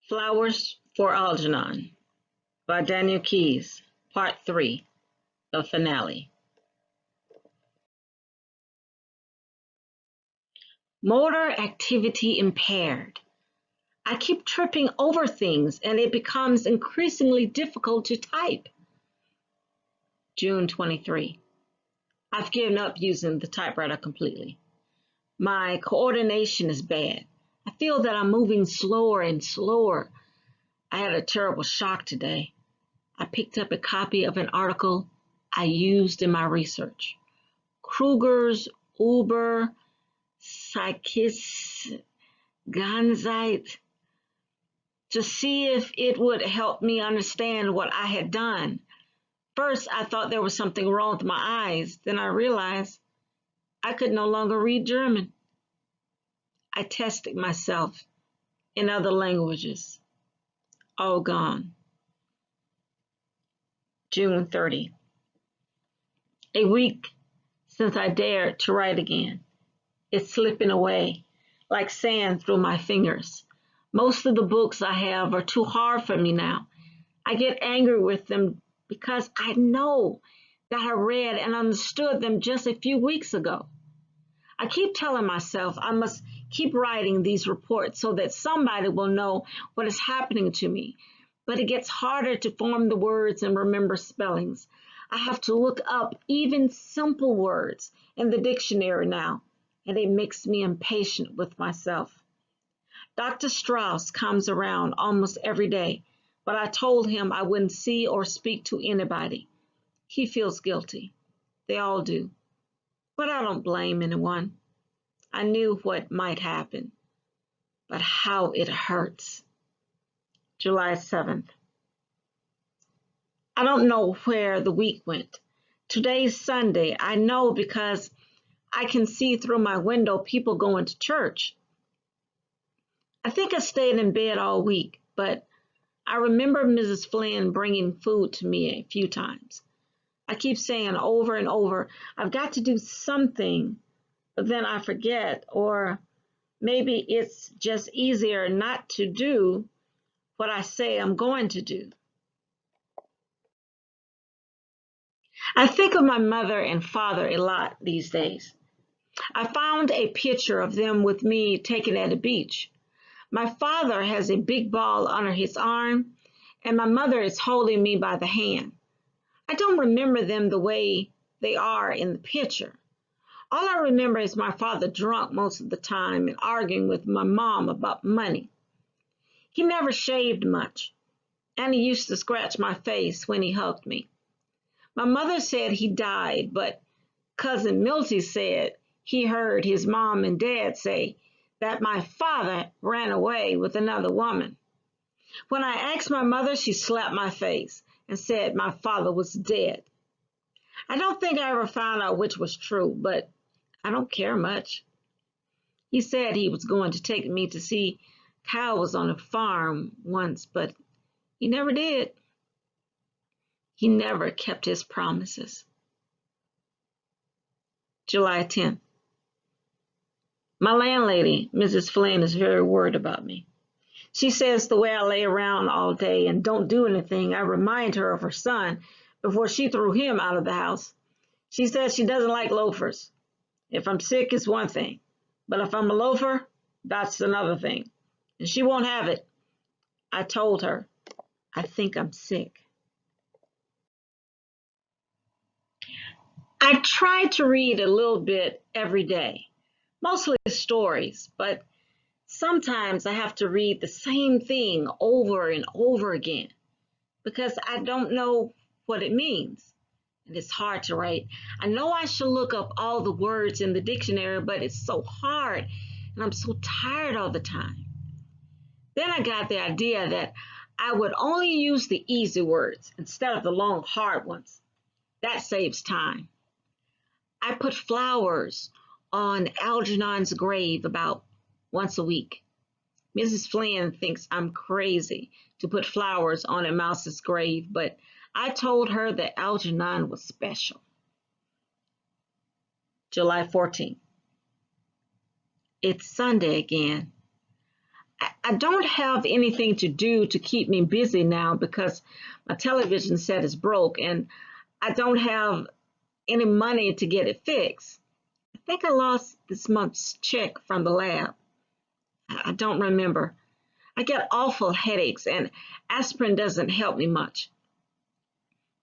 Flowers for Algernon by Daniel Keyes, Part 3, the finale. Motor activity impaired. I keep tripping over things and it becomes increasingly difficult to type. June 23. I've given up using the typewriter completely. My coordination is bad. I feel that I'm moving slower and slower. I had a terrible shock today. I picked up a copy of an article I used in my research. Kruger's Uber Psychis Ganzite, to see if it would help me understand what I had done. First, I thought there was something wrong with my eyes. Then I realized I could no longer read German. I tested myself in other languages. All gone. June 30. A week since I dared to write again. It's slipping away like sand through my fingers. Most of the books I have are too hard for me now. I get angry with them because I know that I read and understood them just a few weeks ago. I keep telling myself I must keep writing these reports so that somebody will know what is happening to me. But it gets harder to form the words and remember spellings. I have to look up even simple words in the dictionary now, and it makes me impatient with myself. Dr. Strauss comes around almost every day, but I told him I wouldn't see or speak to anybody. He feels guilty. They all do. But I don't blame anyone. I knew what might happen, but how it hurts. July 7th. I don't know where the week went. Today's Sunday. I know because I can see through my window people going to church. I think I stayed in bed all week, but I remember Mrs. Flynn bringing food to me a few times. I keep saying over and over, I've got to do something, but then I forget, or maybe it's just easier not to do what I say I'm going to do. I think of my mother and father a lot these days. I found a picture of them with me taken at a beach. My father has a big ball under his arm, and my mother is holding me by the hand. I don't remember them the way they are in the picture. All I remember is my father drunk most of the time and arguing with my mom about money. He never shaved much, and he used to scratch my face when he hugged me. My mother said he died, but Cousin Milty said he heard his mom and dad say that my father ran away with another woman. When I asked my mother, she slapped my face and said my father was dead. I don't think I ever found out which was true, but I don't care much. He said he was going to take me to see cows on a farm once, but he never did. He never kept his promises. July 10th. My landlady, Mrs. Flynn, is very worried about me. She says the way I lay around all day and don't do anything, I remind her of her son before she threw him out of the house. She says she doesn't like loafers. If I'm sick, it's one thing, but if I'm a loafer, that's another thing. And she won't have it. I told her, I think I'm sick. I try to read a little bit every day, mostly stories, but sometimes I have to read the same thing over and over again because I don't know what it means. And it's hard to write. I know I should look up all the words in the dictionary, but it's so hard and I'm so tired all the time. Then I got the idea that I would only use the easy words instead of the long, hard ones. That saves time. I put flowers on Algernon's grave about once a week. Mrs. Flynn thinks I'm crazy to put flowers on a mouse's grave, but I told her that Algernon was special. July 14th. It's Sunday again. I don't have anything to do to keep me busy now because my television set is broke and I don't have any money to get it fixed. I think I lost this month's check from the lab. I don't remember. I get awful headaches and aspirin doesn't help me much.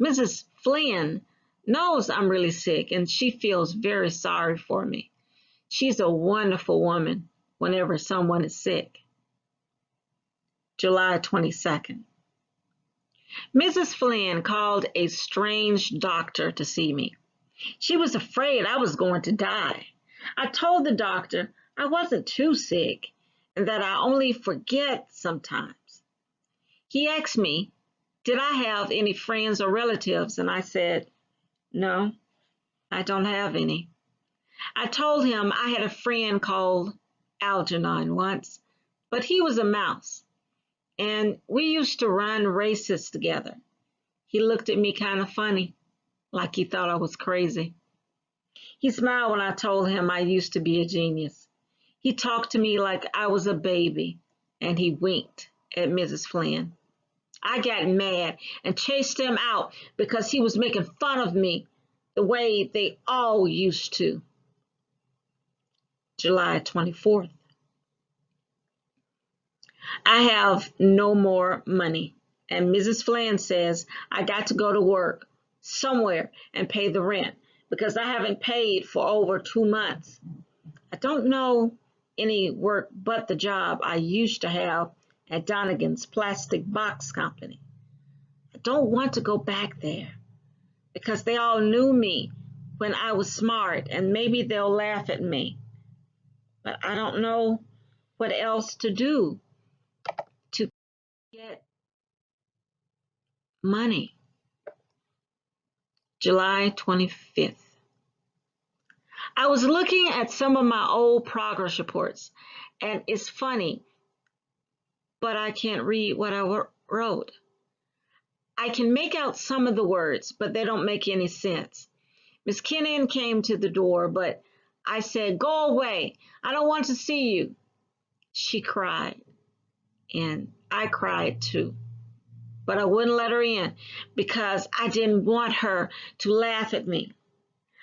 Mrs. Flynn knows I'm really sick and she feels very sorry for me. She's a wonderful woman whenever someone is sick. July 22nd. Mrs. Flynn called a strange doctor to see me. She was afraid I was going to die. I told the doctor I wasn't too sick and that I only forget sometimes. He asked me, did I have any friends or relatives? And I said, no, I don't have any. I told him I had a friend called Algernon once, but he was a mouse, and we used to run races together. He looked at me kind of funny, like he thought I was crazy. He smiled when I told him I used to be a genius. He talked to me like I was a baby, and he winked at Mrs. Flynn. I got mad and chased him out because he was making fun of me the way they all used to. July 24th. I have no more money, and Mrs. Flynn says I got to go to work somewhere and pay the rent because I haven't paid for over 2 months. I don't know any work but the job I used to have at Donegan's Plastic Box Company. I don't want to go back there because they all knew me when I was smart and maybe they'll laugh at me. But I don't know what else to do to get money. July 25th. I was looking at some of my old progress reports, and it's funny, but I can't read what I wrote. I can make out some of the words, but they don't make any sense. Miss Kennan came to the door, but I said, go away. I don't want to see you. She cried, and I cried too. But I wouldn't let her in because I didn't want her to laugh at me.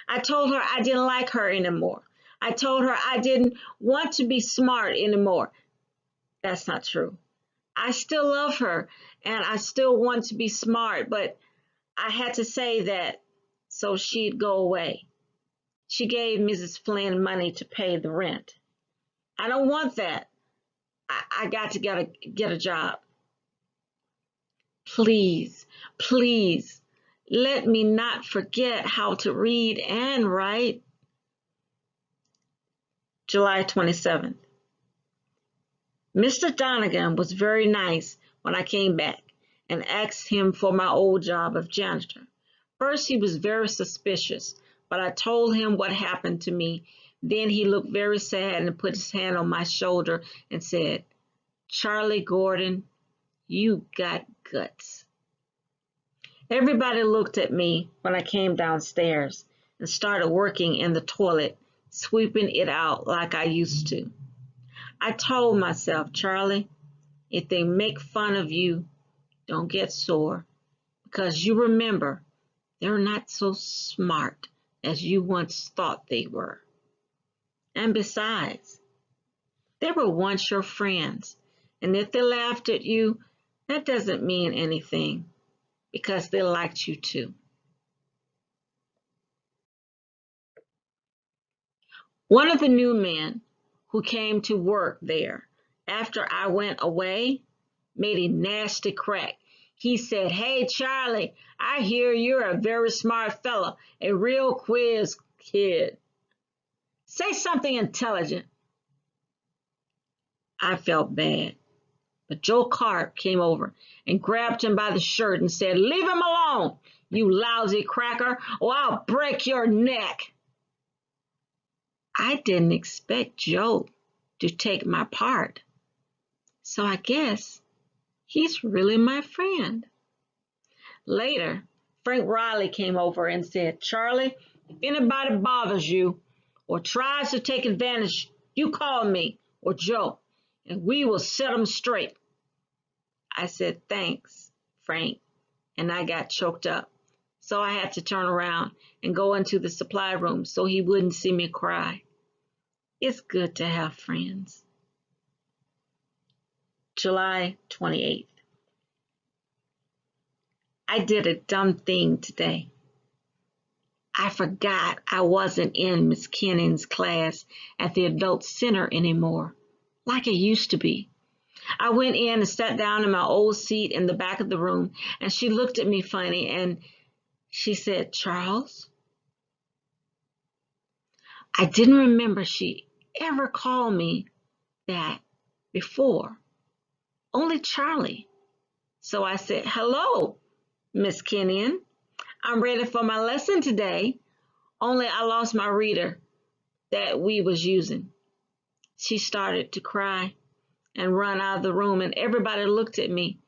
I told her I didn't like her anymore. I told her I didn't want to be smart anymore. That's not true. I still love her and I still want to be smart, but I had to say that so she'd go away. She gave Mrs. Flynn money to pay the rent. I don't want that. I got to get a job. Please, please, let me not forget how to read and write. July 27th. Mr. Donegan was very nice when I came back and asked him for my old job of janitor. First, he was very suspicious, but I told him what happened to me. Then he looked very sad and put his hand on my shoulder and said, Charlie Gordon, you got guts. Everybody looked at me when I came downstairs and started working in the toilet, sweeping it out like I used to. I told myself, Charlie, if they make fun of you, don't get sore, because you remember they're not so smart as you once thought they were. And besides, they were once your friends, and if they laughed at you, that doesn't mean anything, because they liked you too. One of the new men who came to work there after I went away made a nasty crack. He said, hey, Charlie, I hear you're a very smart fella, a real quiz kid. Say something intelligent. I felt bad, but Joe Carp came over and grabbed him by the shirt and said, leave him alone, you lousy cracker, or I'll break your neck. I didn't expect Joe to take my part, so I guess he's really my friend. Later, Frank Riley came over and said, Charlie, if anybody bothers you or tries to take advantage, you call me or Joe, and we will set 'em straight." I said, "Thanks, Frank," and I got choked up. So I had to turn around and go into the supply room so he wouldn't see me cry. It's good to have friends. July 28th. I did a dumb thing today. I forgot I wasn't in Miss Kennan's class at the Adult Center anymore, like I used to be. I went in and sat down in my old seat in the back of the room, and she looked at me funny and she said, "Charles?" I didn't remember she ever called me that before, only Charlie. So I said, "Hello, Miss Kenyon. I'm ready for my lesson today, only I lost my reader that we was using." She started to cry and run out of the room, and everybody looked at me,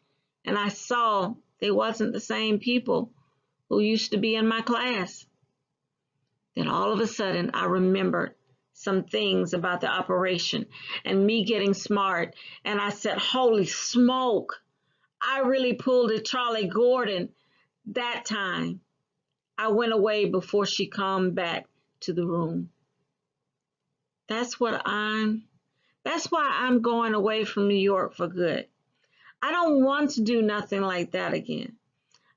and I saw they wasn't the same people who used to be in my class. Then all of a sudden, I remembered some things about the operation and me getting smart, and I said, "Holy smoke, I really pulled a Charlie Gordon that time." I went away before she come back to the room. That's what I'm That's why I'm going away from New York for good. I don't want to do nothing like that again.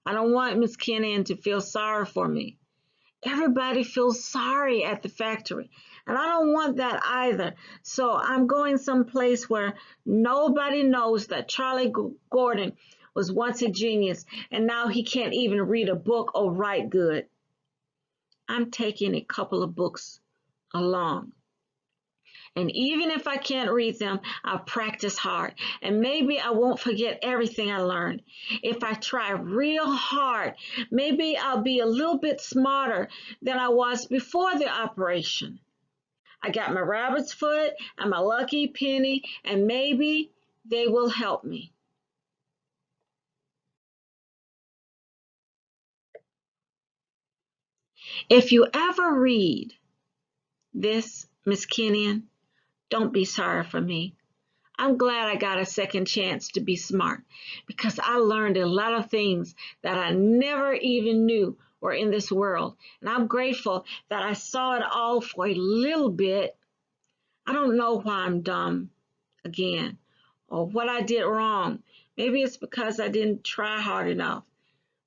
I don't want Miss Kenyon to feel sorry for me. Everybody feels sorry at the factory, and I don't want that either. So I'm going someplace where nobody knows that Charlie Gordon was once a genius, and now he can't even read a book or write good. I'm taking a couple of books along. And even if I can't read them, I'll practice hard. And maybe I won't forget everything I learned. If I try real hard, maybe I'll be a little bit smarter than I was before the operation. I got my rabbit's foot and my lucky penny, and maybe they will help me. If you ever read this, Miss Kenyon, don't be sorry for me. I'm glad I got a second chance to be smart because I learned a lot of things that I never even knew were in this world. And I'm grateful that I saw it all for a little bit. I don't know why I'm dumb again or what I did wrong. Maybe it's because I didn't try hard enough.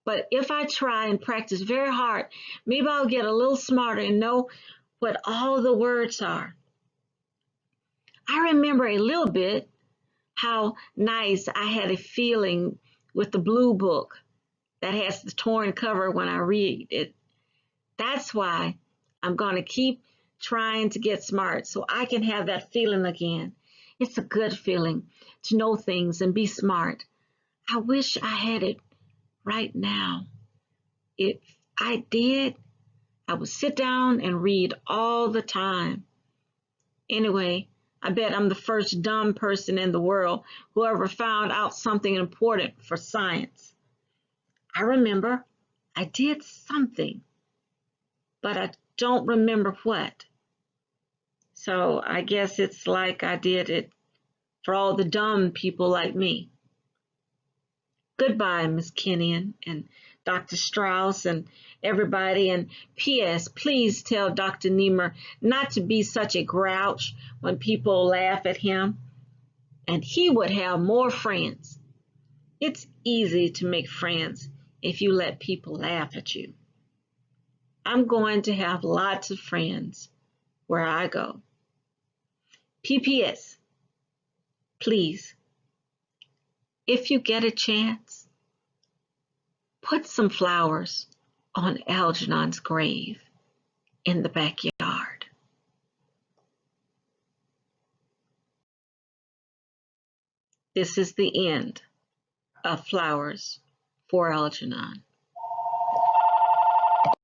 But if I try and practice very hard, maybe I'll get a little smarter and know what all the words are. I remember a little bit how nice I had a feeling with the blue book that has the torn cover when I read it. That's why I'm going to keep trying to get smart so I can have that feeling again. It's a good feeling to know things and be smart. I wish I had it right now. If I did, I would sit down and read all the time. Anyway, I bet I'm the first dumb person in the world who ever found out something important for science. I remember I did something, but I don't remember what. So I guess it's like I did it for all the dumb people like me. Goodbye, Miss Kenyon and Dr. Strauss and everybody. And P.S. Please tell Dr. Niemer not to be such a grouch when people laugh at him, and he would have more friends. It's easy to make friends if you let people laugh at you. I'm going to have lots of friends where I go. P.P.S. Please, if you get a chance, put some flowers on Algernon's grave in the backyard. This is the end of Flowers for Algernon.